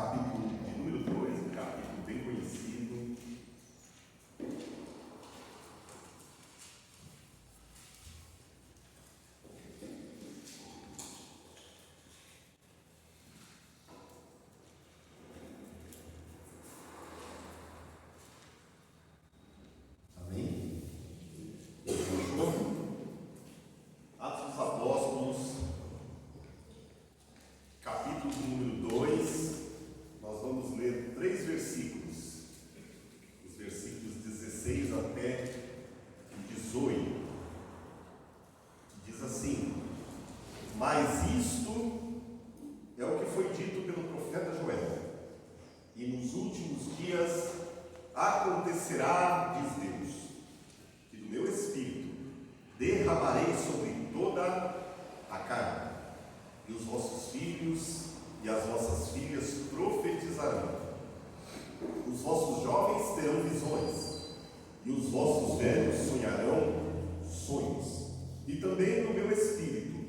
capítulo de número 2, um capítulo bem conhecido. Amém? Atos dos Apóstolos, capítulo de número 2, nós vamos ler 3 versículos, os versículos 16 até 18, que diz assim: mas isto é o que foi dito pelo profeta Joel, e nos últimos dias acontecerá, diz Deus, que do meu Espírito derramarei sobre toda a carne, e os vossos filhos e as vossas filhas profetizarão, os vossos jovens terão visões, e os vossos velhos sonharão sonhos, e também do meu Espírito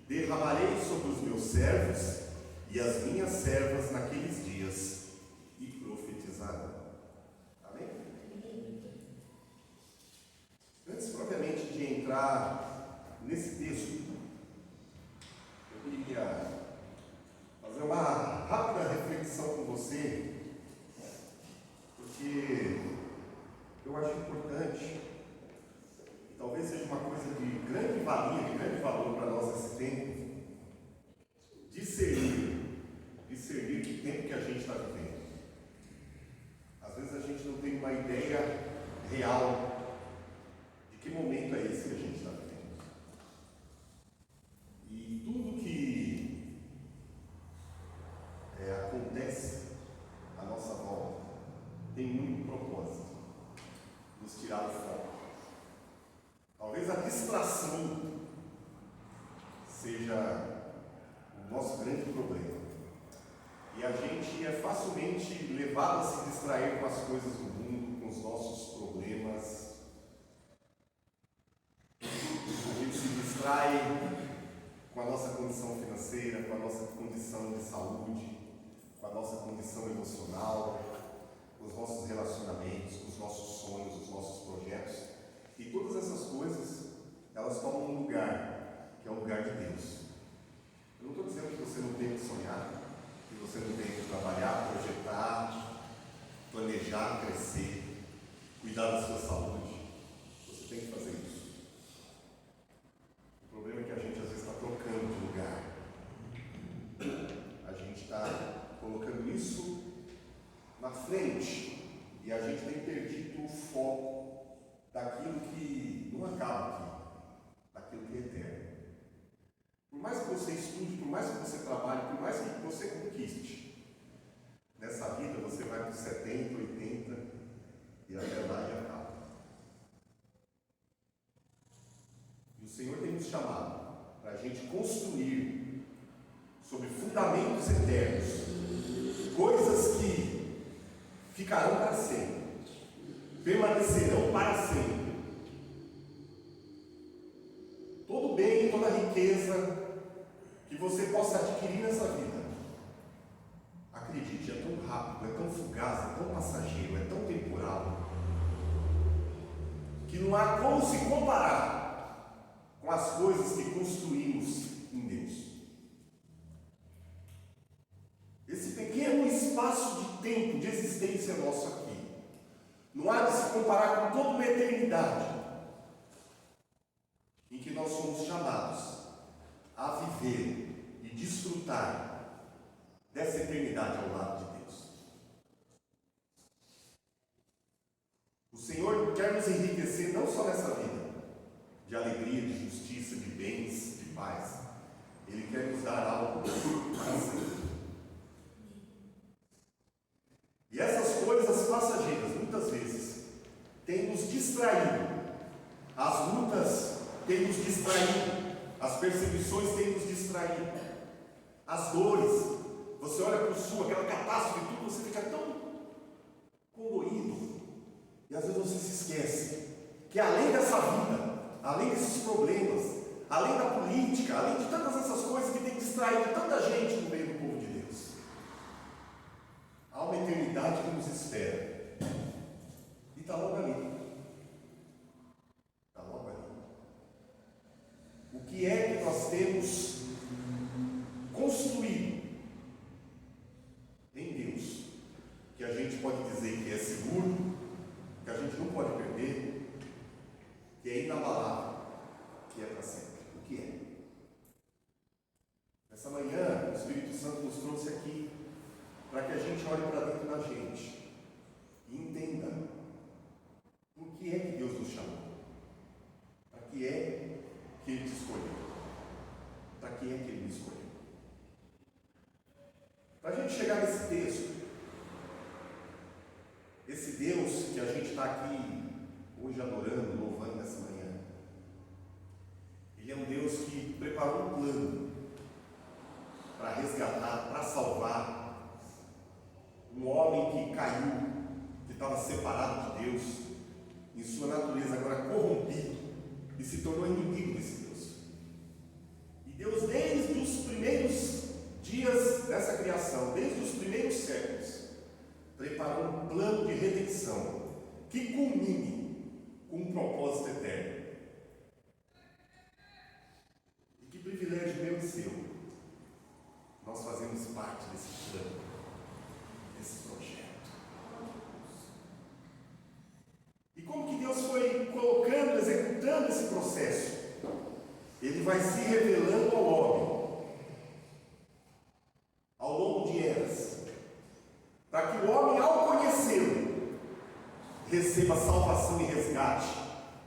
derramarei sobre os meus servos e as minhas servas naqueles dias, e profetizarão. Amém? Antes propriamente de entrar nesse texto, eu queria fazer uma rápida reflexão com você, porque eu acho importante, e talvez seja uma coisa de grande valia, de grande valor para nós nesse tempo, discernir que tempo que a gente está vivendo. Às vezes a gente não tem uma ideia real de que momento é esse que a gente está vivendo. E tudo que acontece à nossa volta tem muito propósito, nos tirar do foco. Talvez a distração seja o nosso grande problema. E a gente é facilmente levado a se distrair com as coisas do mundo, com os nossos problemas. A gente se distrai com a nossa condição financeira, com a nossa condição de saúde, com a nossa condição emocional, com os nossos relacionamentos, com os nossos sonhos, os nossos projetos. E todas essas coisas, elas tomam um lugar, que é o lugar de Deus. Eu não estou dizendo que você não tem que sonhar, que você não tem que trabalhar, projetar, planejar, crescer, cuidar da sua saúde. Você tem que fazer isso. O problema é que a gente às vezes está trocando de lugar. A gente está colocando isso na frente e a gente tem perdido o foco daquilo que não acaba aqui, daquilo que é eterno. Por mais que você estude, por mais que você trabalhe, por mais que você conquiste, nessa vida você vai para os 70, 80 e até lá e acaba. E o Senhor tem nos chamado para a gente construir sobre fundamentos eternos, coisas que ficarão para sempre, permanecerão para sempre. Todo bem, toda riqueza que você possa adquirir nessa vida, acredite, é tão rápido, é tão fugaz, é tão passageiro, é tão temporal, que não há como se comparar com as coisas que construímos em Deus. Esse pequeno espaço de tempo, de existência nosso aqui, não há de se comparar com toda uma eternidade, em que nós somos chamados a viver e desfrutar dessa eternidade ao lado de Deus. O Senhor quer nos enriquecer não só nessa vida, de alegria, de justiça, de bens, de paz. Ele quer nos dar algo para sempre. E essas coisas passageiras, muitas vezes, têm nos distraído. As lutas têm nos distraído. As perseguições têm nos distraído. As dores. Você olha para o sul, aquela catástrofe, tudo, você fica tão corroído. E às vezes você se esquece que além dessa vida, além desses problemas, além da política, além de tantas essas coisas que têm distraído tanta gente no meio do povo de Deus, Espírito Santo nos trouxe aqui para que a gente olhe para dentro da gente e entenda por que é que Deus nos chamou, para que é que Ele te escolheu, para que é que Ele me escolheu. Para a gente chegar nesse texto, esse Deus que a gente está aqui hoje adorando, louvando nessa manhã, Ele é um Deus que preparou um plano para resgatar, para salvar um homem que caiu, que estava separado de Deus, em sua natureza agora corrompido, e se tornou inimigo desse Deus. E Deus, desde os primeiros dias dessa criação, desde os primeiros séculos, preparou um plano de redenção que culmine com um propósito eterno. E que privilégio meu e seu nós fazemos parte desse plano, desse projeto. E como que Deus foi colocando, executando esse processo? Ele vai se revelando ao homem ao longo de eras, para que o homem, ao conhecê-lo, receba salvação e resgate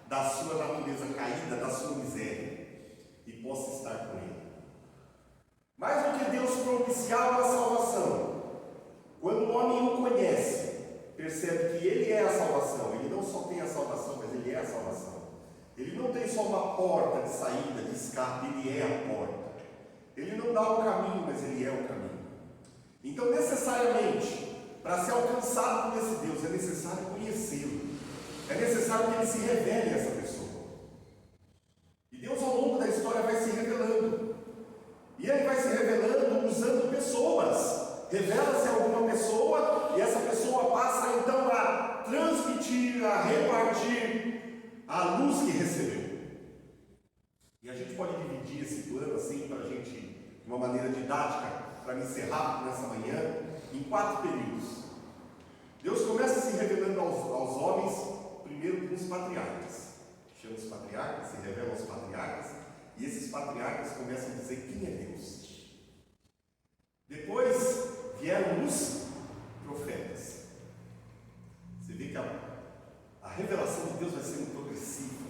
da sua natureza caída, da sua miséria, e possa estar com Ele. Mais do que Deus propiciar a salvação, quando o homem o conhece, percebe que Ele é a salvação. Ele não só tem a salvação, mas Ele é a salvação. Ele não tem só uma porta de saída, de escape, Ele é a porta. Ele não dá o caminho, mas Ele é o caminho. Então, necessariamente, para ser alcançado por esse Deus, é necessário conhecê-lo. É necessário que Ele se revele a essa pessoa. E Deus, ao longo da história, vai se revelando. E Ele vai se revelando usando pessoas. Revela-se a alguma pessoa e essa pessoa passa então a transmitir, a repartir a luz que recebeu. E a gente pode dividir esse plano assim para a gente, de uma maneira didática, para me encerrar nessa manhã, em 4 períodos. Deus começa se revelando aos homens, primeiro com os patriarcas. Chama os patriarcas, se revela aos patriarcas. E esses patriarcas começam a dizer quem é Deus. Depois vieram os profetas. Você vê que a revelação de Deus vai sendo progressiva.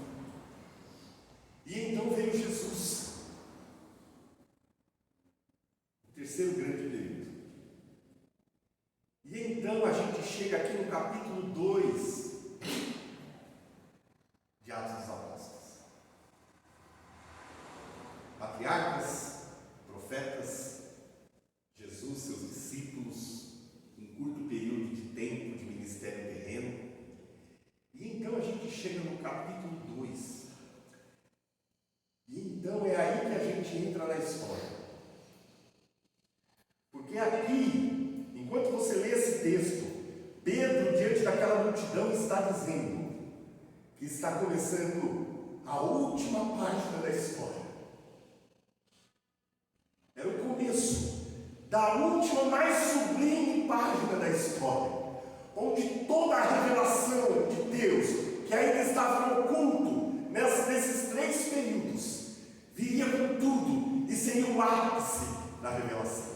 E então veio Jesus. O terceiro grande período. E então a gente chega aqui no capítulo 2 de Atos dos Apóstolos. Patriarcas, profetas, Jesus, seus discípulos, um curto período de tempo de ministério terreno. E então a gente chega no capítulo 2. E então é aí que a gente entra na história. Porque aqui, enquanto você lê esse texto, Pedro, diante daquela multidão, está dizendo que está começando a última página da história. Era o começo da última, mais sublime página da história, onde toda a revelação de Deus, que ainda estava oculto nesses 3 períodos, viria com tudo e seria o ápice da revelação.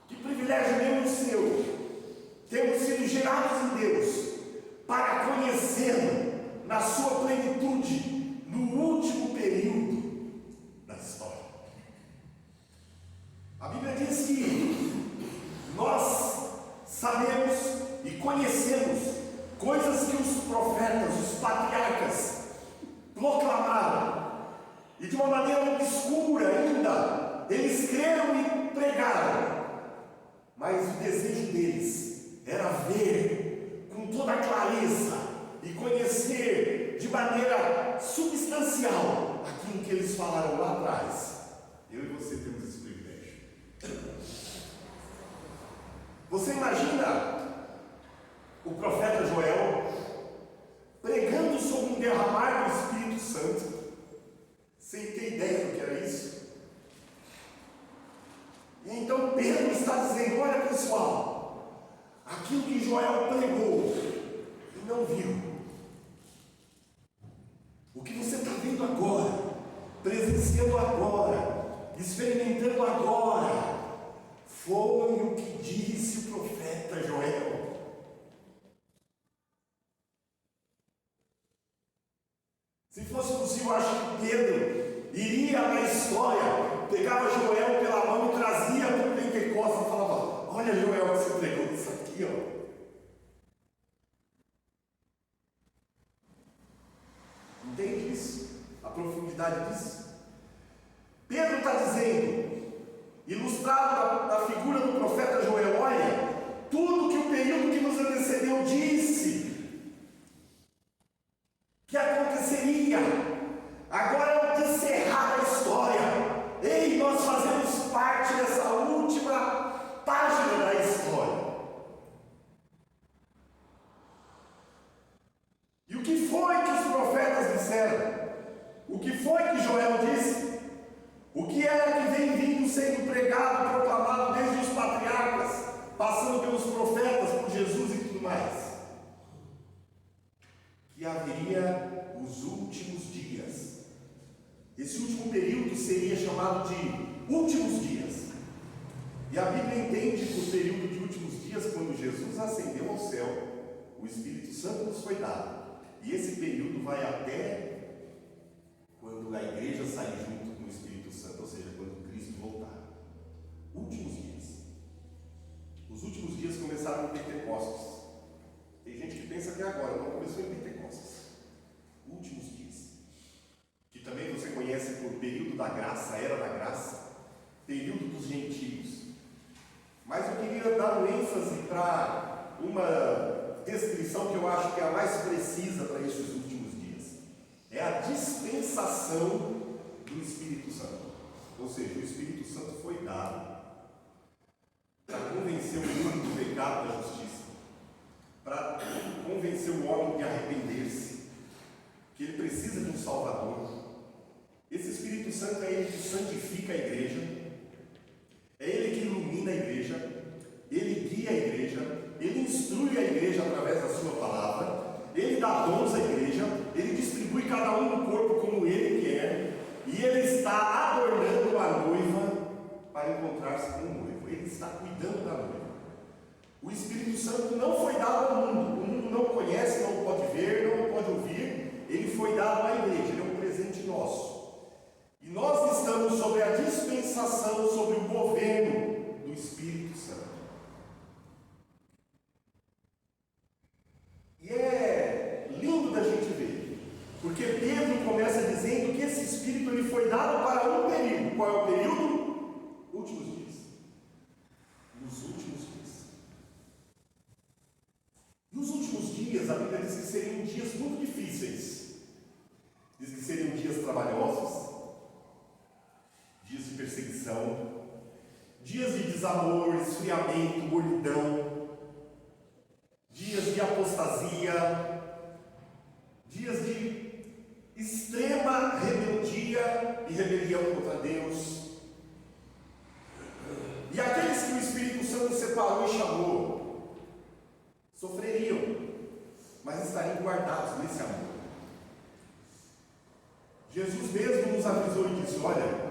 Que privilégio meu e seu, termos sido gerados em Deus para conhecê-lo na sua plenitude, no último período da história. A Bíblia diz que nós sabemos e conhecemos coisas que os profetas, os patriarcas proclamaram, e de uma maneira obscura ainda eles creram e pregaram, mas o desejo deles era ver com toda a clareza e conhecer de maneira substancial aquilo que eles falaram lá atrás. Eu e você temos esse privilégio. Você imagina o profeta Joel pregando sobre um derramar do Espírito Santo, sem ter ideia do que era isso? E então Pedro está dizendo: olha pessoal, aquilo que Joel pregou e não viu, o que você está vendo agora, presenciando agora, experimentando sabia, Joel, que você pregou isso aqui, ó. Entende isso? A profundidade disso? Pedro está dizendo, ilustrado na figura do profeta Joel, olha, tudo que o período que nos antecedeu disse que aconteceria, agora é o encerrar da história. Ei, nós fazemos parte dessa última página da história. E o que foi que os profetas disseram? O que foi que Joel disse? O que é que vem vindo sendo pregado, proclamado desde os patriarcas, passando pelos profetas, por Jesus e tudo mais? Que haveria os últimos dias. Esse último período seria chamado de últimos dias. E a Bíblia entende que o período de últimos dias, quando Jesus ascendeu ao céu, o Espírito Santo nos foi dado. E esse período vai até quando a igreja sair junto com o Espírito Santo, ou seja, quando Cristo voltar. Últimos dias. Os últimos dias começaram em Pentecostes. Tem gente que pensa que é agora, não começou em Pentecostes. Últimos dias. Que também você conhece por período da graça, era da graça, período dos gentios. Mas eu queria dar um ênfase para uma descrição que eu acho que é a mais precisa para esses últimos dias. É a dispensação do Espírito Santo. Ou seja, o Espírito Santo foi dado para convencer o mundo do pecado e da justiça, para convencer o homem de arrepender-se, que ele precisa de um Salvador. Esse Espírito Santo é ele que santifica a igreja, é ele que ilumina a igreja, ele guia a igreja, ele instrui a igreja através da sua palavra, ele dá dons à igreja, ele distribui cada um no corpo como ele quer, e ele está adornando a noiva para encontrar-se com o noivo. Ele está cuidando da noiva. O Espírito Santo não foi dado ao mundo. O mundo não conhece, não pode ver, não pode ouvir. Ele foi dado à igreja. Ele é um presente nosso. E nós estamos sobre a dispensação, sobre o governo do Espírito Santo. E é lindo da gente ver, porque Pedro começa dizendo que esse Espírito ele foi dado para um período. Qual é o período? Últimos dias. Nos últimos dias. Nos últimos dias, a Bíblia diz que seriam dias muito difíceis. Diz que seriam dias trabalhosos, dias de perseguição, dias de desamor, esfriamento, gordidão, dias de apostasia, dias de extrema rebeldia e rebelião contra Deus. E aqueles que o Espírito Santo separou e chamou, sofreriam, mas estariam guardados nesse amor. Jesus mesmo nos avisou e disse: olha,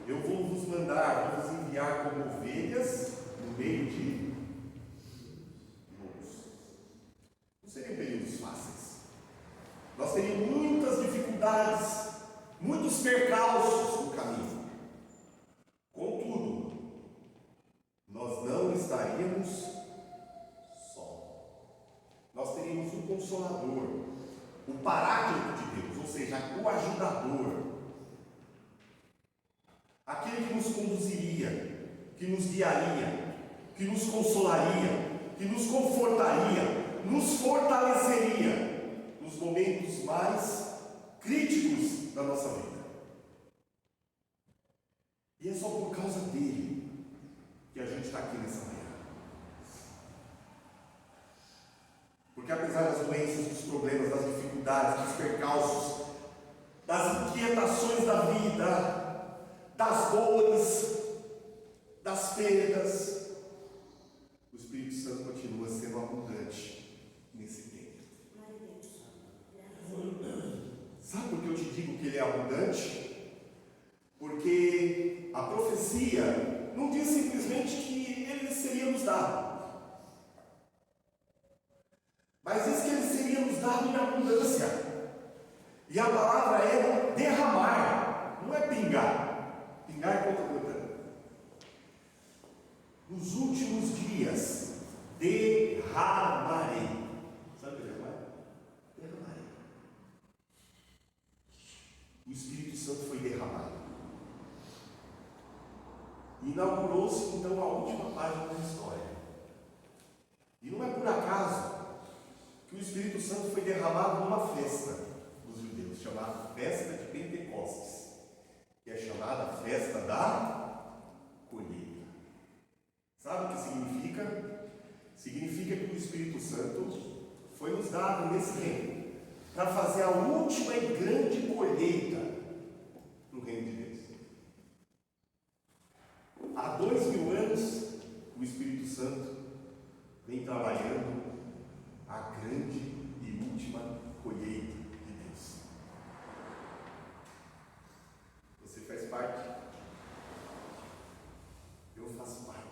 eu vou vos mandar, vou vos enviar como ovelhas no meio de lobos. Não seriam períodos fáceis. Nós teríamos muitas dificuldades, muitos percalços no caminho. Contudo, nós não estaríamos só. Nós teríamos um Consolador, o Paráclito de Deus, ou seja, o ajudador, aquele que nos conduziria, que nos guiaria, que nos consolaria, que nos confortaria, nos fortaleceria nos momentos mais críticos da nossa vida. E é só por causa dele que a gente está aqui nessa manhã. Porque apesar das doenças, dos problemas, das dificuldades, dos percalços, das inquietações da vida, das dores, das perdas, o Espírito Santo continua sendo abundante nesse tempo. Sabe por que eu te digo que ele é abundante? Porque a profecia não diz simplesmente que ele seria nos dado, mas diz que ele seria nos dado em abundância. E a palavra é derramar, não é pingar. Pingar é contra gota. nos últimos dias derramarei. Sabe o que é derramar? Derramarei. O Espírito Santo foi derramado. Inaugurou-se então a última página da história. E não é por acaso que o Espírito Santo foi derramado numa festa dos judeus, chamada Festa de Pentecostes, que é chamada Festa da Colheita. Sabe o que significa? Significa que o Espírito Santo foi nos dado nesse reino para fazer a última e grande colheita no reino de Deus. Há 2000 anos, o Espírito Santo vem trabalhando a grande e última colheita de Deus. Você faz parte? Eu faço parte.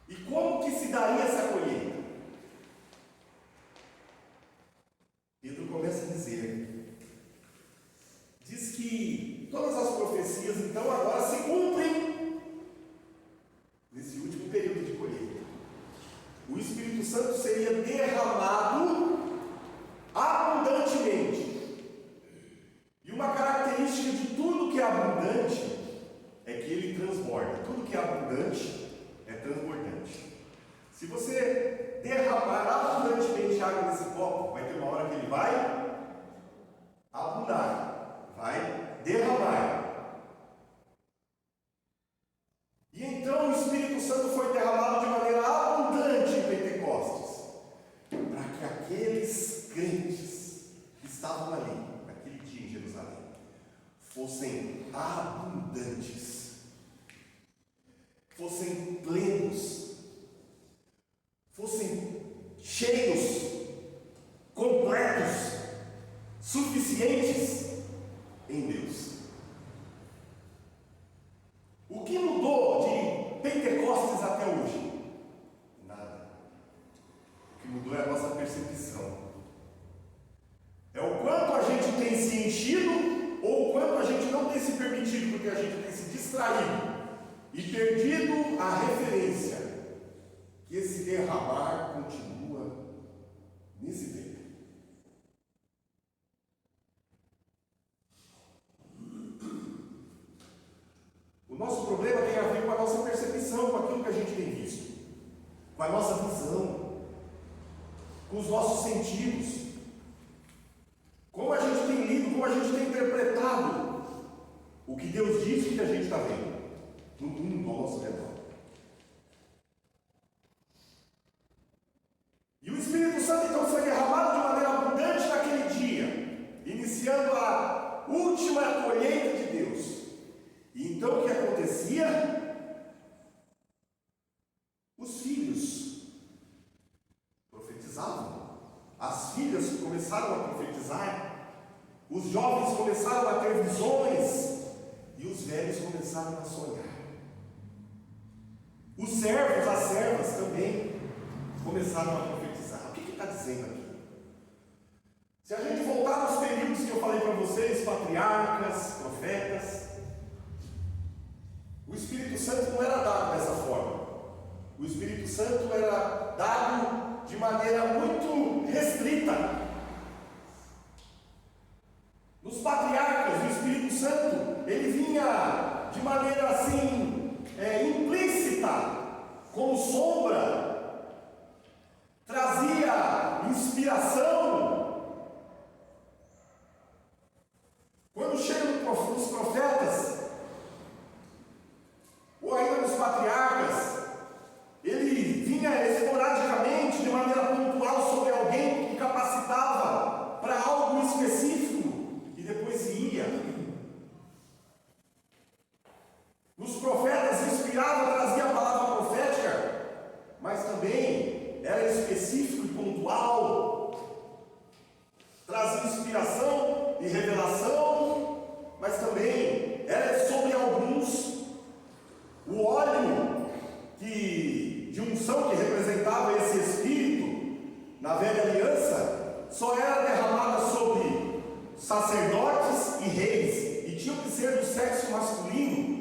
E como que se daria essa colheita? Pedro começa a dizer, diz que todas as profecias então agora se cumprem nesse último período de colheita. O Espírito Santo seria derramado abundantemente. E uma característica de tudo que é abundante é que ele transborda. Tudo que é abundante é transbordante. Se você derramar abundantemente água nesse copo, vai ter uma hora que ele vai abundar, vai derramar. E então o Espírito Santo foi derramado de maneira abundante em Pentecostes, para que aqueles crentes que estavam ali, naquele dia em Jerusalém, fossem abundantes, fossem plenos, fossem cheios, completos, suficientes em Deus. O que mudou de Pentecostes até hoje? Nada. O que mudou é a nossa percepção. É o quanto a gente tem se enchido ou o quanto a gente não tem se permitido, porque a gente tem se distraído e perdido a referência que esse derramar continua nesse tempo. O nosso problema tem a ver com a nossa percepção, com aquilo que a gente tem visto, com a nossa visão, com os nossos sentidos, como a gente tem lido, como a gente tem interpretado o que Deus diz que a gente está vendo no mundo ao nosso redor. E o Espírito Santo então foi derramado de maneira abundante naquele dia, iniciando a última colheita de Deus. E então o que acontecia? Os filhos profetizavam, as filhas começaram a profetizar, os jovens começaram a ter visões e os velhos começaram a sonhar. Os servos, as servas também começaram a profetizar. O que está dizendo aqui? Se a gente voltar aos períodos que eu falei para vocês, patriarcas, profetas, o Espírito Santo não era dado dessa forma. O Espírito Santo era dado de maneira muito restrita. Nos patriarcas, o Espírito Santo, ele vinha de maneira assim, implícita, como sombra, trazia inspiração. Quando chegam os profetas, ou ainda nos patriarcas, ele vinha esporadicamente, de maneira pontual, sobre alguém que capacitava para algo específico e depois ia. Nos profetas inspirava, trazia a palavra profética, mas também era específico e pontual, trazia inspiração e revelação, mas também era sobre alguns. O óleo de unção que representava esse Espírito na velha aliança só era derramada sobre sacerdotes e reis, e tinham que ser do sexo masculino.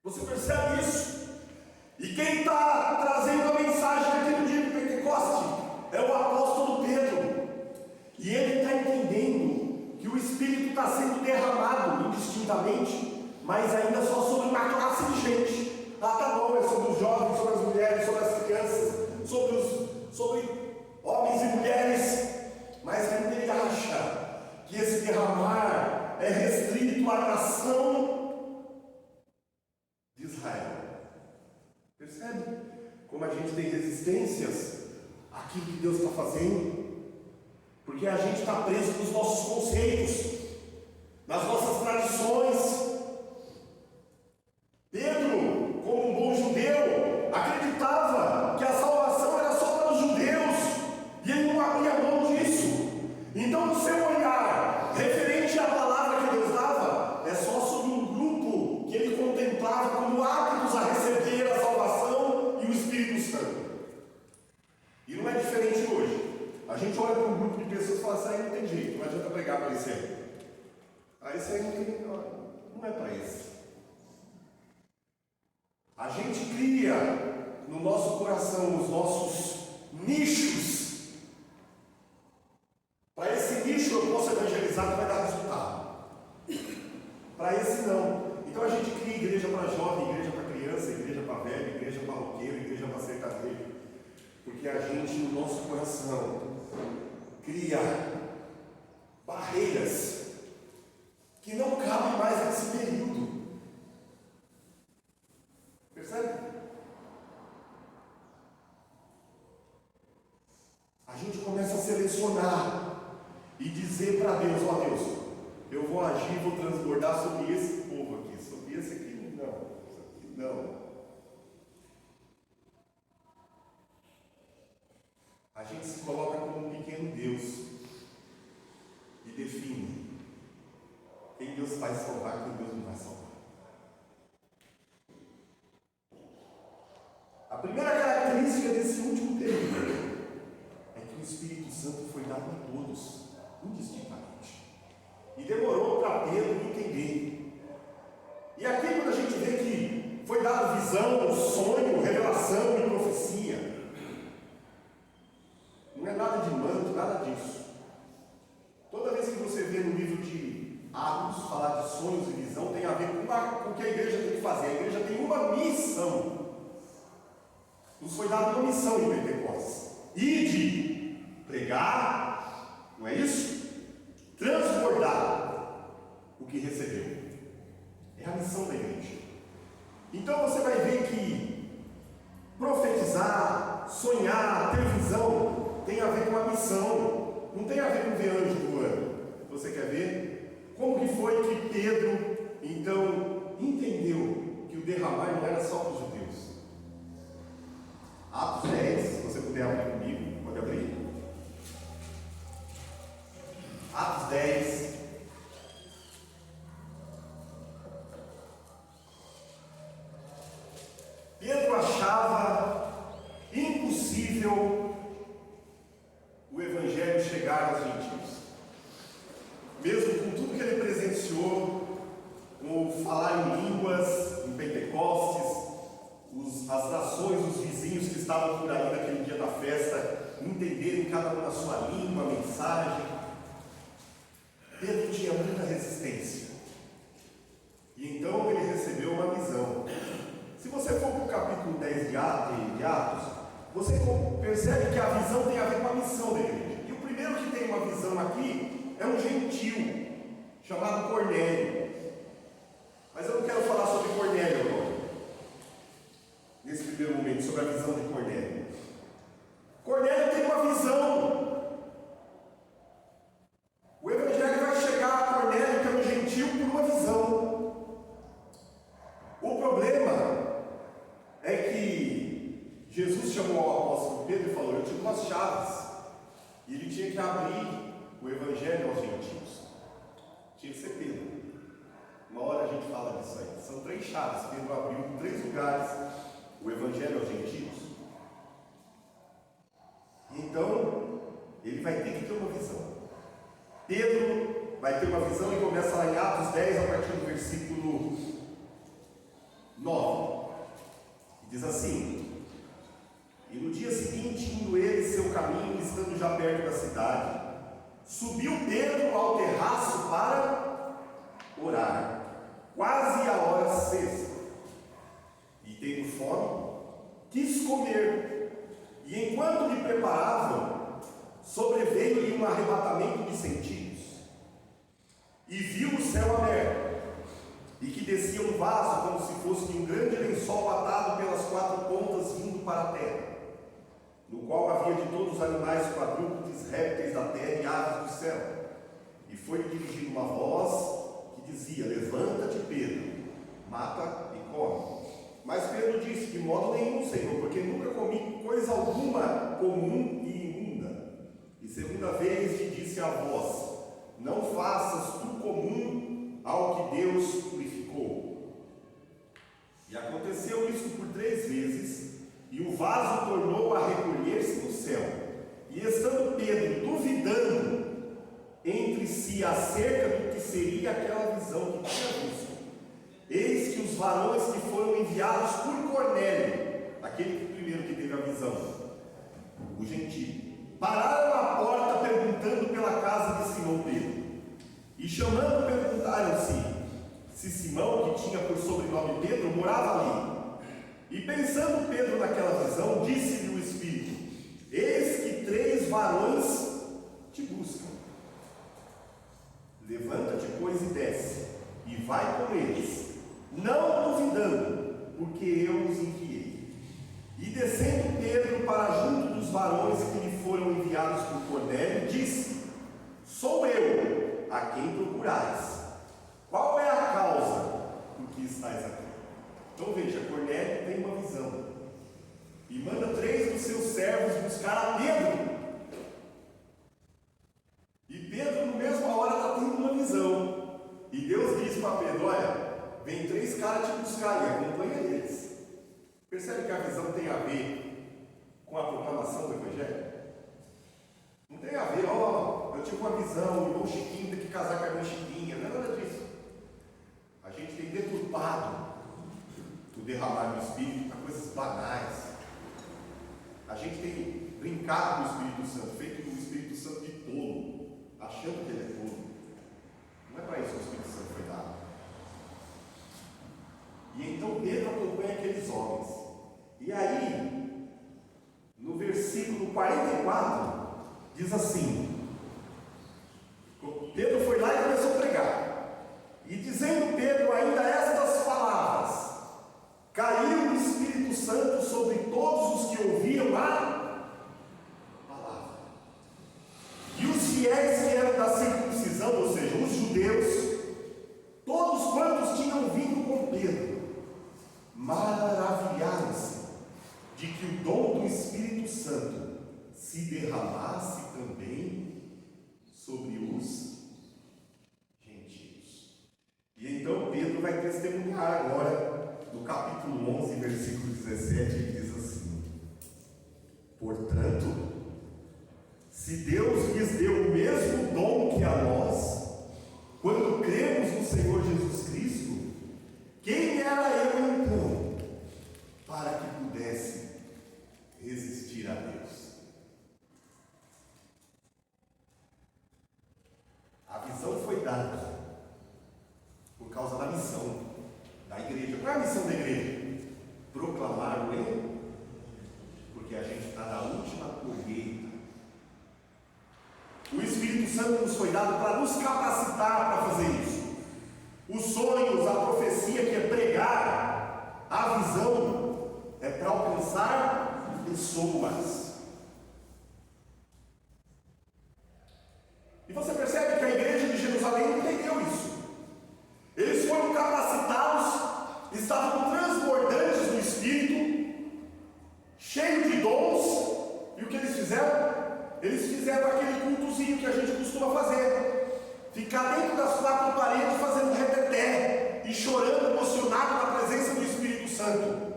Você percebe isso? E quem está trazendo a mensagem daquele dia de Pentecoste é o apóstolo Pedro. E ele está entendendo que o Espírito está sendo derramado indistintamente, mas ainda só sobre uma classe de gente. Ah, tá bom, é sobre os jovens, sobre as mulheres, sobre as crianças, sobre homens e mulheres. Mas ainda ele acha que esse derramar é restrito à nação de Israel. Percebe como a gente tem resistências àquilo que Deus está fazendo? Porque a gente está preso nos nossos conceitos, nas nossas tradições. Pedro, como um bom judeu, acreditava que a salvação era só para os judeus, e ele não abria mão disso. Então, o seu olhar referente à palavra que Deus dava é só sobre um grupo que ele contemplava como aptos a receber a salvação e o Espírito Santo. E não é diferente hoje. A gente olha para um grupo de pessoas e fala: isso aí não tem jeito, não adianta pregar para esse aí. Esse aí não é para esse. A gente cria no nosso coração os nossos nichos. Para esse nicho eu posso evangelizar que vai dar resultado. Para esse não. Então a gente cria igreja para jovem, igreja para criança, igreja para velho, igreja para roqueiro, igreja para sertanejo. Porque a gente, no nosso coração, cria barreiras que não cabem mais nesse período. Percebe? A gente começa a selecionar e dizer para Deus: ó Deus, eu vou agir, vou transbordar sobre esse povo aqui, sobre esse aqui não, isso aqui não. A gente se coloca como um pequeno Deus e define quem Deus vai salvar e quem Deus não vai salvar. A primeira característica desse último período é que o Espírito Santo foi dado a todos, indistintamente. E demorou para Pedro entender. E aqui, quando a gente vê que foi dado visão, sonho, revelação e profecia, não é nada de manto, nada disso. Toda vez que você vê no livro de Atos falar de sonhos e visão, tem a ver com o que a igreja tem que fazer. A igreja tem uma missão. Nos foi dada uma missão em Pentecostes: ide pregar, não é isso? Transbordar o que recebeu. É a missão da igreja. Então você vai ver que profetizar, sonhar, ter visão tem a ver com a missão, não tem a ver com ver anjo voando. Você quer ver como que foi que Pedro então entendeu que o derramar não era só para os judeus? Atos 10, se você puder abrir comigo, pode abrir. Atos 10. Pedro achava impossível o Evangelho chegar aos gentios. Mesmo com tudo que ele presenciou, com o falar em línguas, em Pentecostes, as nações, os vizinhos que estavam por aí naquele dia da festa, entenderem cada um na sua língua, a mensagem. Pedro tinha muita resistência. E então ele recebeu uma visão. Se você for para o capítulo 10 de Atos, você percebe que a visão tem a ver com a missão da igreja. E o primeiro que tem uma visão aqui é um gentil, chamado Cornélio. Mas eu não quero falar sobre Cornélio agora, nesse primeiro momento, sobre a visão de Cornélio. Cornélio tem uma visão. O Evangelho vai chegar a Cornélio, que é um gentil, por uma visão. O problema é que Jesus chamou o apóstolo Pedro e falou: eu tinha umas chaves, e ele tinha que abrir o Evangelho aos gentios. Tinha que ser Pedro. Uma hora a gente fala disso aí. São 3 chaves. Pedro abriu em 3 lugares o Evangelho aos gentios. Então, ele vai ter que ter uma visão. Pedro vai ter uma visão e começa lá em Atos 10, a partir do versículo 9. assim: e no dia seguinte, indo ele seu caminho, estando já perto da cidade, subiu Pedro ao terraço para orar, quase a hora sexta, e tendo fome, quis comer, e enquanto lhe preparavam, sobreveio-lhe um arrebatamento de sentidos, e viu o céu aberto, e que descia um vaso como se fosse de um grande lençol atado pelas quatro pontas vindo para a terra, no qual havia de todos os animais quadrúpedes, répteis da terra e aves do céu. E foi-lhe dirigida uma voz que dizia: levanta-te, Pedro, mata e come. Mas Pedro disse: de modo nenhum, Senhor, porque nunca comi coisa alguma comum e imunda. E segunda vez lhe disse a voz: não faças tu comum ao que Deus purificou. E aconteceu isso por 3 vezes, e o vaso tornou a recolher-se no céu. E estando Pedro duvidando entre si acerca do que seria aquela visão que tinha visto, eis que os varões que foram enviados por Cornélio, aquele primeiro que teve a visão, o gentio, pararam à porta perguntando pela casa de Simão Pedro. E chamando, perguntaram-se se Simão, que tinha por sobrenome Pedro, morava ali. E pensando Pedro naquela visão, disse-lhe o Espírito: eis que 3 varões te buscam. Levanta-te, pois, e desce, e vai com eles, não duvidando, porque eu os enviei. E descendo Pedro para junto dos varões que lhe foram enviados por Cornélio, disse: sou eu a quem procurais. Qual é a causa por que estáis aqui? Então veja, Cornélio tem uma visão e manda 3 dos seus servos buscar a Pedro. E Pedro, na mesma hora, está tendo uma visão. E Deus diz para Pedro: olha, vem 3 caras te buscar e acompanha eles. Percebe que a visão tem a ver com a proclamação do Evangelho? Não tem a ver, eu tive uma visão, o irmão Chiquinho tem que casar com a irmã Chiquinha, não é nada disso. A gente tem deturpado o derramar do Espírito para coisas banais. A gente tem brincado com o Espírito Santo, feito o Espírito Santo de tolo, achando que ele é tolo. Não é para isso que o Espírito Santo foi dado. E então Pedro acompanha aqueles homens. E aí, no versículo 44, diz assim: Pedro foi lá e começou a pregar. E dizendo Pedro ainda estas palavras, caiu o Espírito Santo sobre todos os que ouviam a palavra. E os fiéis que eram da circuncisão, ou seja, os judeus, todos quantos tinham vindo com Pedro, maravilharam-se de que o dom do Espírito Santo se derramasse também sobre os gentios. E então Pedro vai testemunhar agora, no capítulo 11, versículo 17, ele diz assim: portanto, se Deus lhes deu o mesmo dom que a nós, quando cremos no Senhor Jesus Cristo, quem era eu então, para que pudesse resistir a Deus? A visão foi dada por causa da missão da igreja. Qual é a missão da igreja? Proclamar o Evangelho, porque a gente está na última colheita. O Espírito Santo nos foi dado para nos capacitar para fazer isso. Os sonhos, a profecia, que é pregar, a visão é para alcançar pessoas. E você percebe que a igreja de Jerusalém entendeu isso. Eles foram capacitados, estavam transbordantes do Espírito, cheios de dons, e o que eles fizeram? Eles fizeram aquele cultozinho que a gente costuma fazer, ficar dentro das 4 paredes fazendo reteté e chorando, emocionado na presença do Espírito Santo,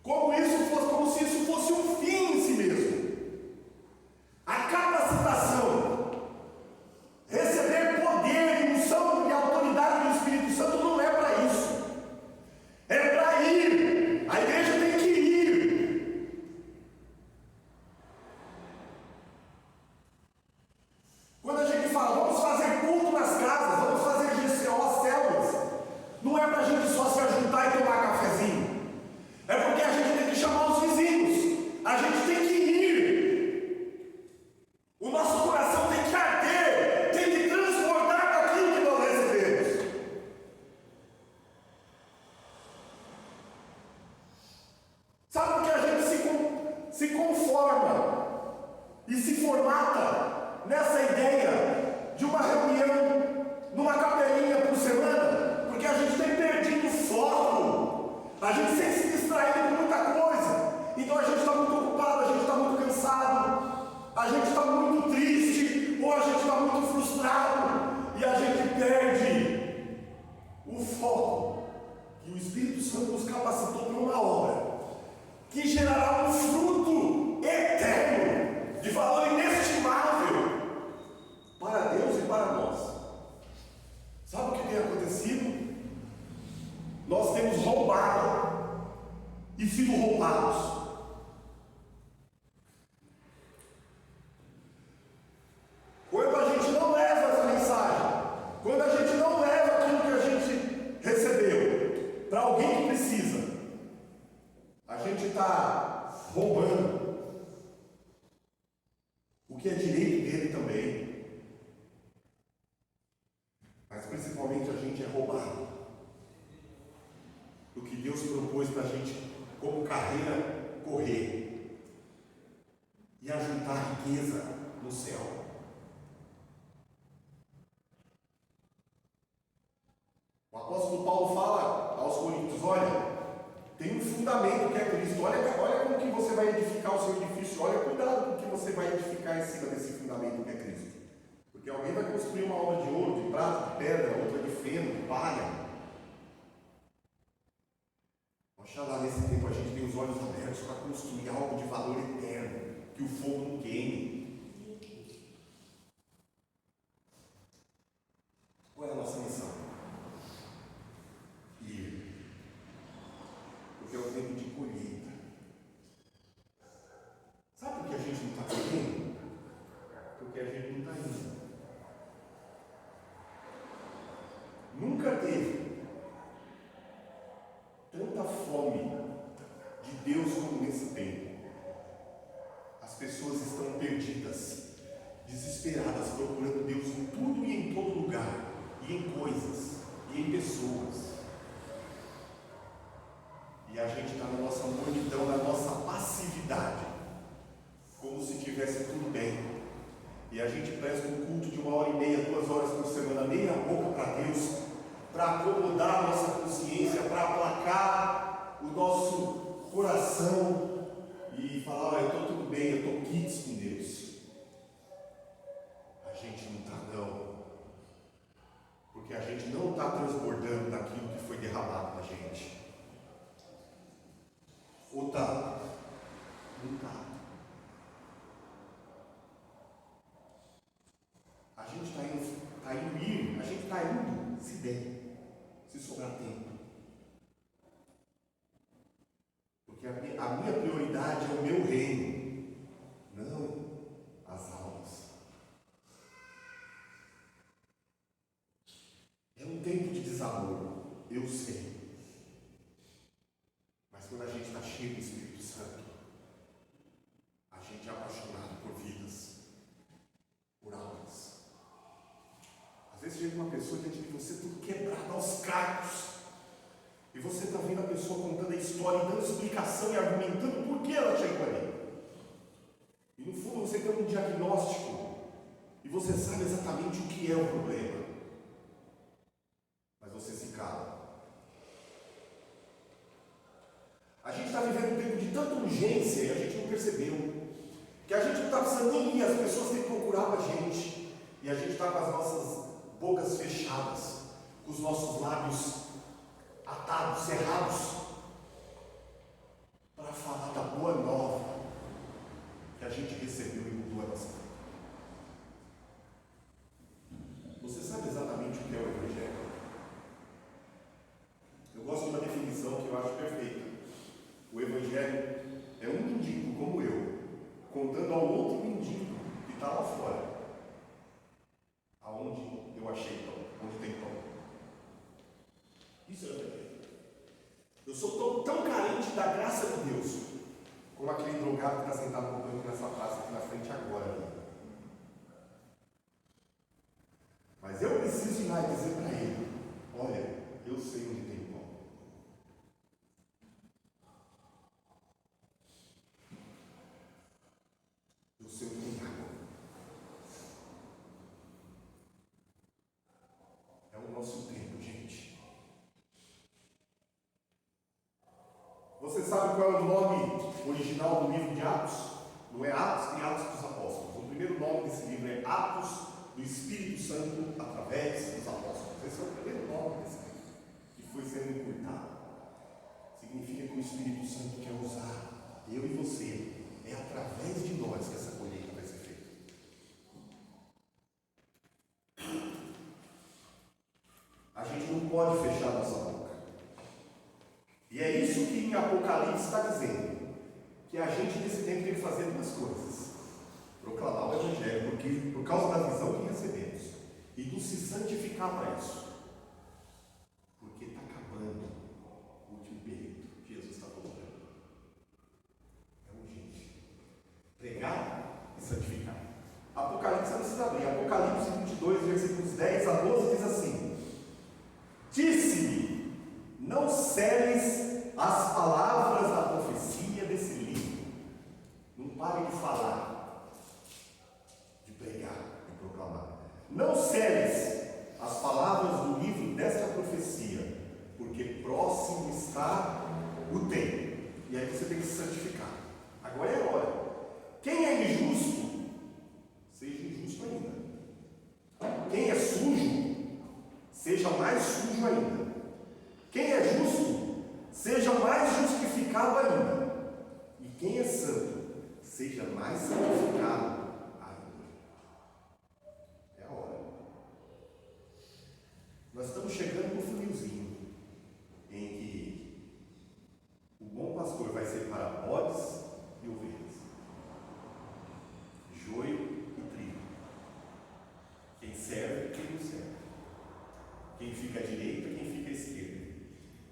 como se isso fosse um fim em si mesmo. A capacitação, receber poder, unção e autoridade do Espírito Santo não é para isso, é para ir. A igreja tem que se conforma e se formata nessa ideia de uma reunião numa capelinha por semana, porque a gente tem perdido o foco, a gente tem se distraído com muita coisa, então a gente está muito ocupado, a gente está muito cansado, a gente está muito triste, ou a gente está muito frustrado, e a gente perde o foco. E o Espírito Santo nos capacitou para uma obra que gerará um fruto eterno, de valor inestimável para Deus e para nós. Sabe o que tem acontecido? Nós temos roubado e sido roubados. Quando a gente não leva essa mensagem, quando a gente não leva aquilo que a gente recebeu para alguém que precisa, a gente está roubando o que é direito dele também, mas principalmente a gente é roubado do que Deus propôs para a gente como carreira correr e ajuntar riqueza no céu. O apóstolo Paulo fala aos Coríntios: olha, tem um fundamento que é Cristo, olha como que você vai edificar o seu edifício, olha, cuidado com o que você vai edificar em cima desse fundamento que é Cristo, porque alguém vai construir uma obra de ouro, de prata, de pedra, outra de feno, de palha. Oxalá nesse tempo a gente tem os olhos abertos para construir algo de valor eterno, que o fogo não queime. Qual é a nossa missão? Ir. Porque é o tempo de colheita. Sabe por que a gente não está colhendo? Porque a gente não está indo. Nunca teve tanta fome de Deus como nesse tempo. As pessoas estão perdidas, desesperadas, procurando Deus em tudo e em todo lugar, e em coisas, e em pessoas. E a gente está na nossa mornidão, na nossa passividade, como se tivesse tudo bem. E a gente presta um culto de 1h30, 2 horas por semana, meia boca para Deus, para acomodar a nossa consciência, para aplacar o nosso coração e falar: olha, eu estou tudo bem, eu estou quites com Deus. A gente não está, não, porque a gente não está transbordando daquilo que foi derramado na gente. Ou está? Não está. A gente está indo, a gente está indo se der, se sobrar tempo. Porque a minha prioridade é o meu reino, não as almas. É um tempo de desamor, eu sei. Mas quando a gente está cheio do Espírito Santo, a gente é apaixonado por vidas, por almas. Às vezes chega uma pessoa diante de você tudo quebrado aos cacos, e você está vendo a pessoa contando a história, dando explicação e argumentando por que ela chegou ali. E no fundo você tem um diagnóstico, e você sabe exatamente o que é o problema, mas você se cala. A gente está vivendo um tempo de tanta urgência e a gente não percebeu que a gente não está precisando nem ir, as pessoas têm que procurar para a gente, e a gente está com as nossas bocas fechadas, com os nossos lábios atados, cerrados, para falar da boa nova que a gente recebeu e mudou a nossa vida. Você sabe exatamente o que é o Evangelho? Eu gosto de uma definição que eu acho perfeita. O Evangelho é um mendigo como eu, contando ao outro mendigo que está lá fora, aonde eu achei pão, onde tem pão. Isso é o Evangelho. Eu sou tão carente da graça de Deus, como aquele drogado que está sentado no banco nessa praça aqui na frente agora. Ali. Mas eu preciso ir lá e dizer para ele: olha, eu sei onde tem pão. Você sabe qual é o nome original do livro de Atos? Não é Atos e Atos dos Apóstolos. O primeiro nome desse livro é Atos do Espírito Santo através dos Apóstolos. Esse é o primeiro nome desse livro, que foi sendo encurtado. Significa que o Espírito Santo quer usar eu e você. É através de nós que essa colheita vai ser feita. A gente não pode fechar nossa boca. E é isso que em Apocalipse está dizendo. Que a gente nesse tempo tem que fazer duas coisas. Proclamar o Evangelho, porque por causa da visão que recebemos. E nos se santificar para isso. Porque está acabando o último período. Jesus está voltando. É urgente. Pregar e santificar. Apocalipse não precisa abrir. Apocalipse 22, versículos 10 a 12 diz assim: Disse-me, não seles as palavras da profecia desse livro. Não pare de falar, de pregar, de proclamar. Não seles as palavras do livro desta profecia, porque próximo está o tempo. E aí você tem que se santificar. Agora é a hora. Quem é injusto, seja injusto ainda. Quem é sujo, seja mais sujo ainda. Quem é justo, seja mais justificado ainda. E quem é santo, seja mais santificado ainda. É a hora. Nós estamos chegando no finalzinho, em que o bom pastor vai separar bodes e ovelhas, joio e trigo, quem serve e quem não serve, quem fica à direita e quem fica à esquerda,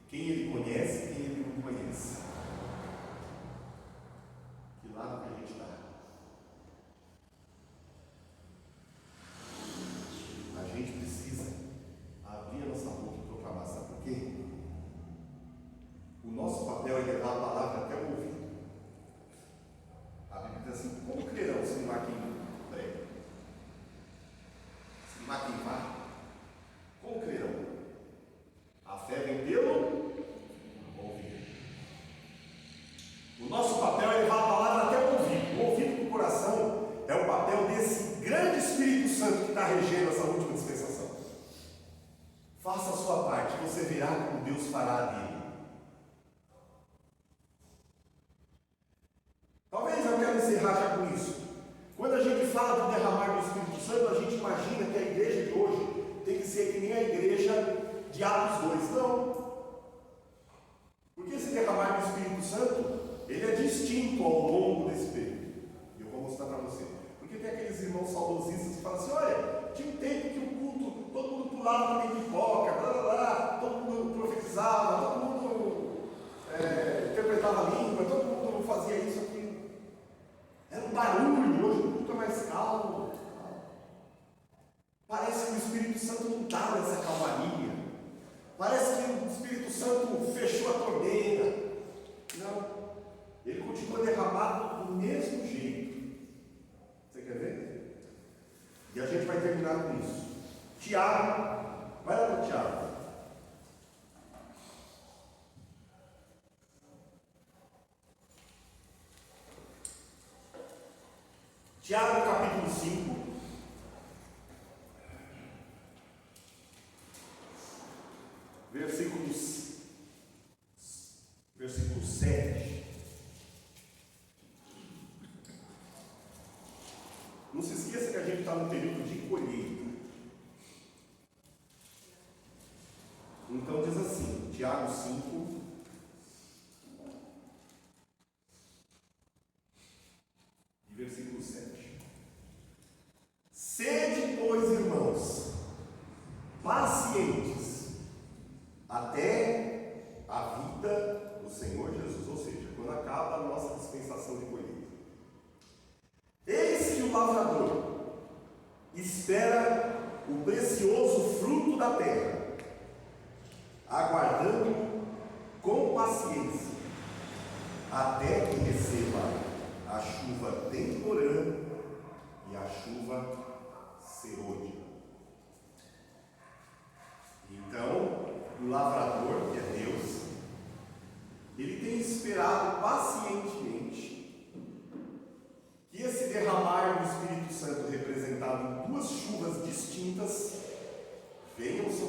quem ele conhece e quem ele não conhece. Que lado que a gente está? A gente precisa abrir a nossa boca e proclamar. Sabe por quê? O nosso papel é levar a palavra até o ouvido. A Bíblia diz assim: como crerão se não há quem prega? Se não há quem vá? Como crerão? A fé vem pelo ouvir. O nosso papel é levar a palavra até o ouvido. O ouvido do coração é o papel desse grande Espírito Santo que está regendo essa última dispensação. Faça a sua parte, você verá como Deus fará dele. Talvez eu quero encerrar já com isso. Quando a gente fala do derramar do Espírito Santo, a gente imagina que a igreja de hoje tem que ser que nem a igreja de Atos 2. Não. Porque esse derramar do Espírito Santo, ele é distinto ao longo desse período. E eu vou mostrar para você. Porque tem aqueles irmãos saudosistas que falam assim: olha, tinha um tempo que o culto, todo mundo pulava no meio de pipoca, blá blá blá, todo mundo profetizava, todo mundo interpretava a língua, todo mundo fazia isso aqui. Era um barulho, hoje o culto é mais calmo. Parece que o Espírito Santo não está nessa calmaria. Parece que o Espírito Santo fechou a torneira. Não. Ele continua derramado do mesmo jeito. Você quer ver? E a gente vai terminar com isso. Tiago, vai lá para Tiago. Tiago capítulo 5. Versículo 7. Não se esqueça que a gente está no período de colheita. Então diz assim, Tiago 5, versículo 7. Sede, pois, irmãos, pacientes, até a vida do Senhor Jesus, ou seja, quando acaba a nossa dispensação de colheita. Eis que o lavrador espera o precioso fruto da terra, aguardando com paciência, até que receba a chuva temporã e a chuva serôdia. Então, o lavrador, que é Deus, ele tem esperança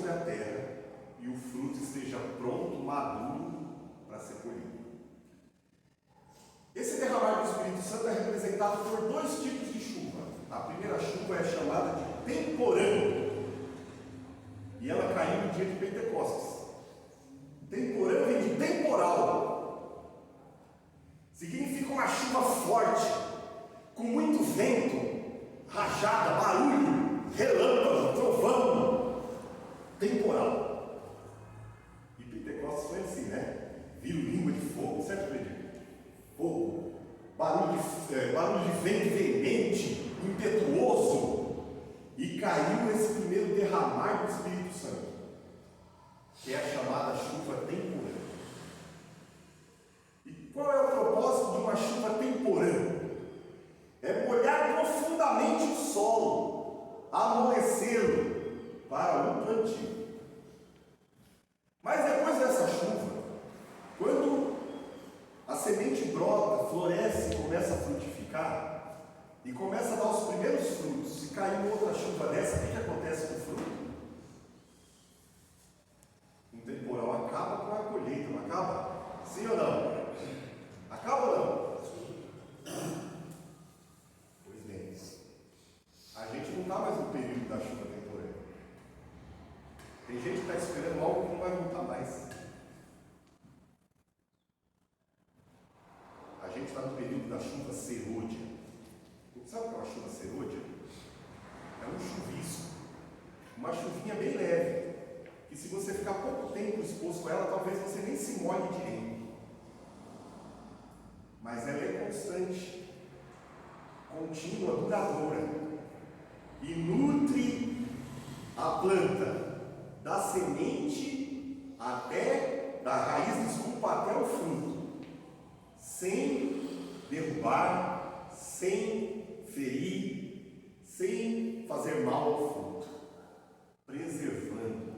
sobre a terra e o fruto esteja pronto, maduro, para ser colhido. Esse derramar do Espírito Santo é representado por dois tipos de chuva. A primeira chuva é chamada de temporã, e ela caiu no dia de Pentecostes. Temporã vem de temporal, significa uma chuva forte, com muito vento, rajada, barulho, relâmpago, trovão, temporal. E Pentecostes foi assim, né? Viram língua de fogo, certo, Pedro? Fogo, barulho de vento veemente, impetuoso, e caiu esse primeiro derramar do Espírito Santo, que é a chamada chuva temporã. E qual é o propósito de uma chuva temporã? É molhar profundamente o solo, amolecê-lo para um plantio. Mas depois dessa chuva, quando a semente brota, floresce, começa a frutificar, e começa a dar os primeiros frutos, se cair outra chuva dessa, o que acontece com o fruto? Um temporal acaba com a colheita, não acaba? Sim ou não? Acaba ou não? Pois bem, a gente não está mais no período da chuva temporã. Tem gente que está esperando algo que não vai voltar mais. A gente está no período da chuva serôdia. Sabe o que é uma chuva serôdia? É um chuvisco, uma chuvinha bem leve, que se você ficar pouco tempo exposto a ela, talvez você nem se molhe direito. Mas ela é constante, contínua, duradoura, e nutre a planta da semente até o fruto, sem derrubar, sem ferir, sem fazer mal ao fruto, preservando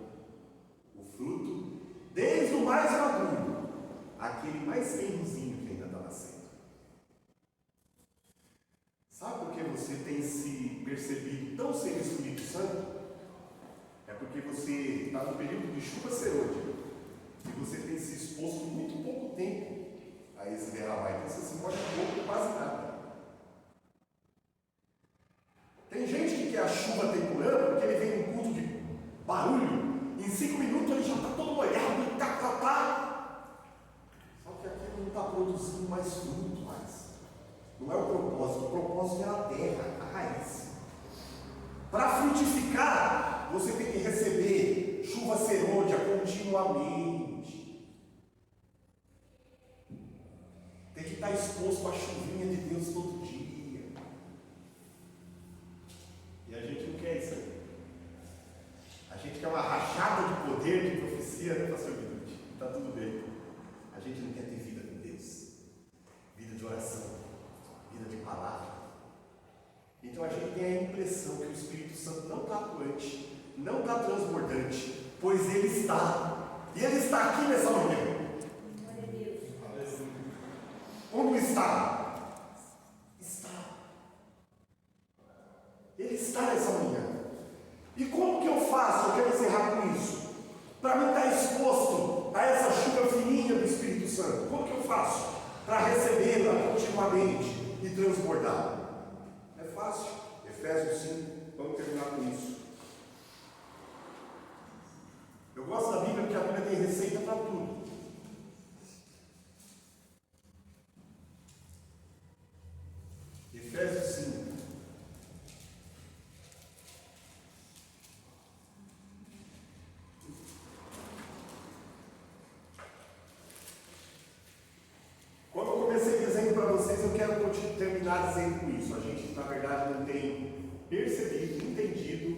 o fruto desde o mais maduro, aquele mais tenrozinho que ainda está nascendo. Sabe por que você tem se percebido tão sem o Espírito Santo? É porque você está no período de chuva serôdia e você tem se exposto muito pouco tempo a esse derramar, então você se molha pouco, quase nada. Tem gente que quer a chuva temporã porque ele vem num culto de barulho, em 5 minutos ele já está todo molhado, Só que aquilo não está produzindo mais fruto mais. Não é o propósito é a terra, a raiz. Para frutificar, você tem que receber chuva serôdia continuamente. Tem que estar exposto à chuvinha de Deus todo dia. E a gente não quer isso aí. A gente quer uma rachada de poder, de profecia, né, pastor Guilherme? Está tudo bem. A gente não quer ter vida com Deus, vida de oração, vida de palavra. Então a gente tem a impressão que o Espírito Santo não está atuante, não está transbordante, pois Ele está. E Ele está aqui nessa manhã. Como está? Está. Ele está nessa manhã. E como que eu faço? Eu quero encerrar com isso. Para mim estar exposto a essa chuva fininha do Espírito Santo. Como que eu faço? Para recebê-la continuamente e transbordar. É fácil. Efésios 5. Vamos terminar com isso. Eu gosto da Bíblia porque a Bíblia tem receita para tudo. Efésios 5. Como eu comecei dizendo para vocês, eu quero terminar dizendo com isso. A gente, na verdade, não tem percebido, entendido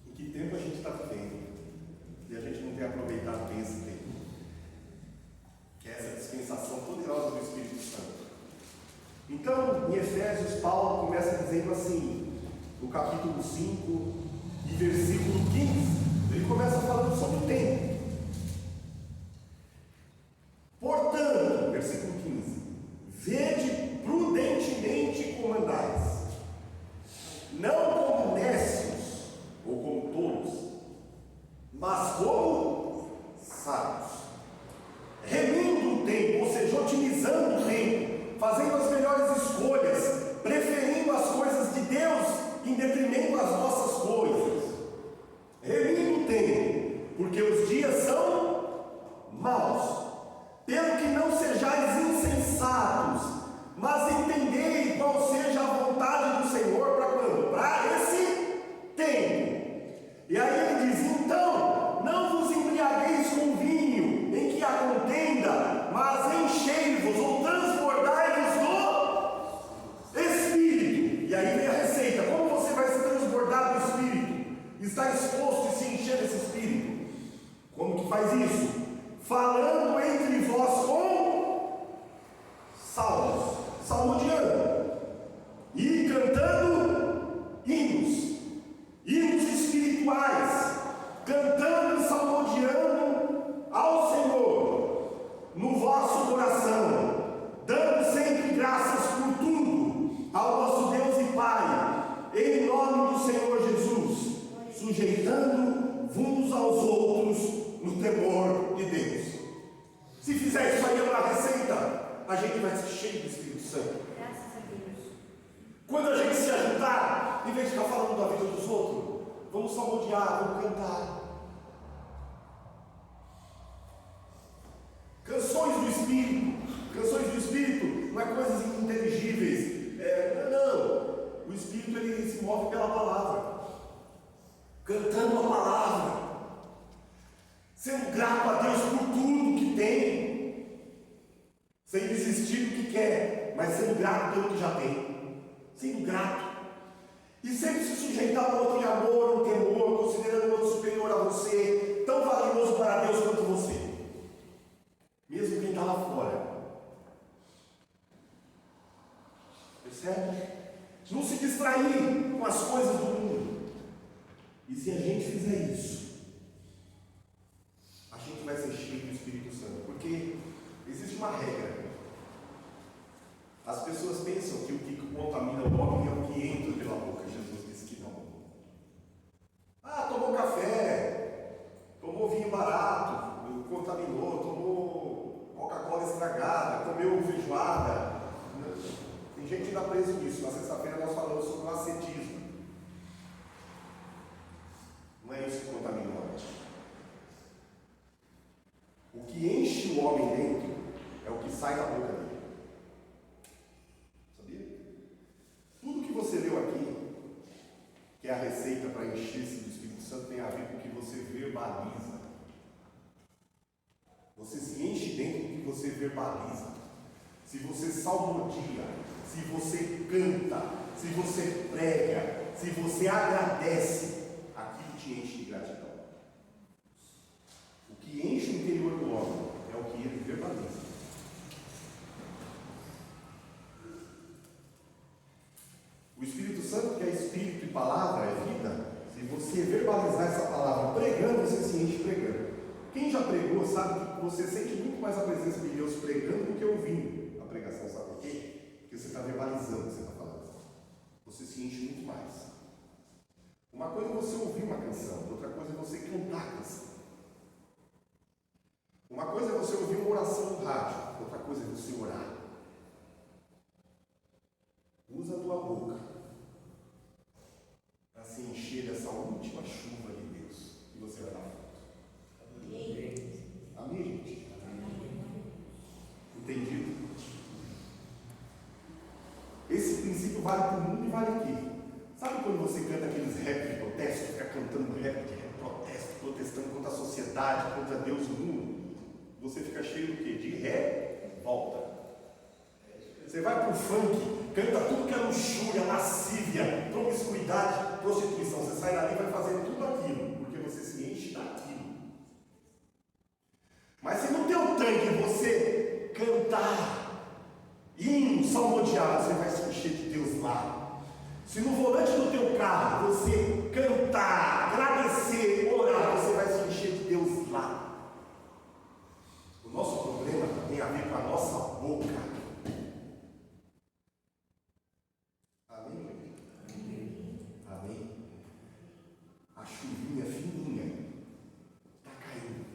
em que tempo a gente está vivendo. E a gente não tem aproveitado bem esse tempo. Que é essa dispensação poderosa do Espírito Santo. Então, em Efésios, Paulo começa dizendo assim, no capítulo 5 e versículo 15, ele começa falando sobre o tempo. Portanto, versículo 15, vede prudentemente como andais, não como nécios ou como tolos, remindo as nossas coisas, remindo o tempo, porque os dias são maus. Pelo que não sejais insensatos, mas entendei qual seja a vontade do Senhor para quando? Para esse tempo. E aí ele diz: então, não vos embriagueis com vinho, em que há contenda, mas enchei-vos ou transbordai-vos do Espírito. E aí vem a receita: como você vai se transbordar do Espírito? Está exposto e se encher desse Espírito. Como que faz isso? Falando entre vós com salmos, salmodiando e cantando hinos espirituais, cantando e salmodiando ao Senhor no vosso coração, dando sempre graças por tudo ao nosso Deus e Pai, em nome do Senhor Jesus, sujeitando-vos aos outros no temor de Deus. Se fizer isso aí é uma receita, a gente vai ser cheio do Espírito Santo. Graças a Deus. Quando a gente se ajudar, em vez de ficar falando da vida dos outros, vamos salmodiar, vamos cantar. Canções do Espírito não é coisas inteligíveis. Não. O Espírito ele se move pela palavra, cantando a palavra, sendo grato a Deus por tudo que tem, sem desistir do que quer, mas sendo grato pelo que já tem, sendo grato, e sempre se sujeitar ao outro em amor, em temor, considerando o outro superior a você, tão valioso para Deus quanto você, mesmo quem está lá fora. Percebe? Não se distrair com as coisas do mundo. E se a gente fizer isso, a gente vai ser cheio do Espírito Santo, porque existe uma regra. As pessoas pensam que o que contamina o homem é o que entra pela boca. Jesus disse que não. Tomou café, tomou vinho barato, contaminou, tomou Coca-Cola estragada, comeu feijoada. Tem gente ainda preso nisso. Na sexta-feira nós falamos sobre o ascetismo. Não é isso que contamina o homem. O que enche o homem dentro é o que sai da boca dele. Sabia? Tudo que você leu aqui, que é a receita para encher-se do Espírito Santo, tem a ver com o que você verbaliza. Você se enche dentro do que você verbaliza. Se você salmodia, se você canta, se você prega, se você agradece, aquilo te enche de gratidão. O que enche o interior do homem é o que ele verbaliza. O Espírito Santo, que é Espírito e palavra, é vida. Se você verbalizar essa palavra pregando, você se enche pregando. Quem já pregou sabe que você sente muito mais a presença de Deus pregando do que ouvindo a pregação. Sabe por quê? Porque você está verbalizando o que você está falando. Você se enche muito mais. Uma coisa é você ouvir uma canção, outra coisa é você cantar a canção. Uma coisa é você ouvir uma oração no rádio, outra coisa é você orar. Usa a tua boca para se encher dessa última chuva de Deus e você vai dar fruto. Amém, gente? Entendido? Esse princípio vale para o mundo e vale aqui. Sabe quando você canta aqueles rap de protesto, fica cantando rap de protesto, protestando contra a sociedade, contra Deus e o mundo? Você fica cheio do quê? De revolta. Você vai para o funk, canta tudo que é luxúria, lascívia, promiscuidade, prostituição. Você sai dali e vai fazer tudo aquilo, porque você se enche daquilo. Mas se no teu tanque você cantar, hino, salmodiar, você vai se encher de Deus lá. Se no volante do teu carro você cantar, agradecer, orar, você vai se encher de Deus lá. O nosso problema tem a ver com a nossa boca. Amém? Amém? A chuvinha fininha está caindo.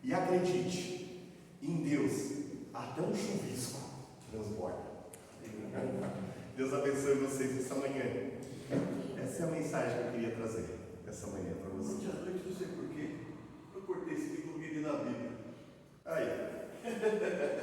E acredite, em Deus, até um chuvisco transborda. Deus abençoe vocês essa manhã. Essa é a mensagem que eu queria trazer essa manhã para você. Ontem à noite, não sei porquê, eu cortei esse microfone na Bíblia. Aí.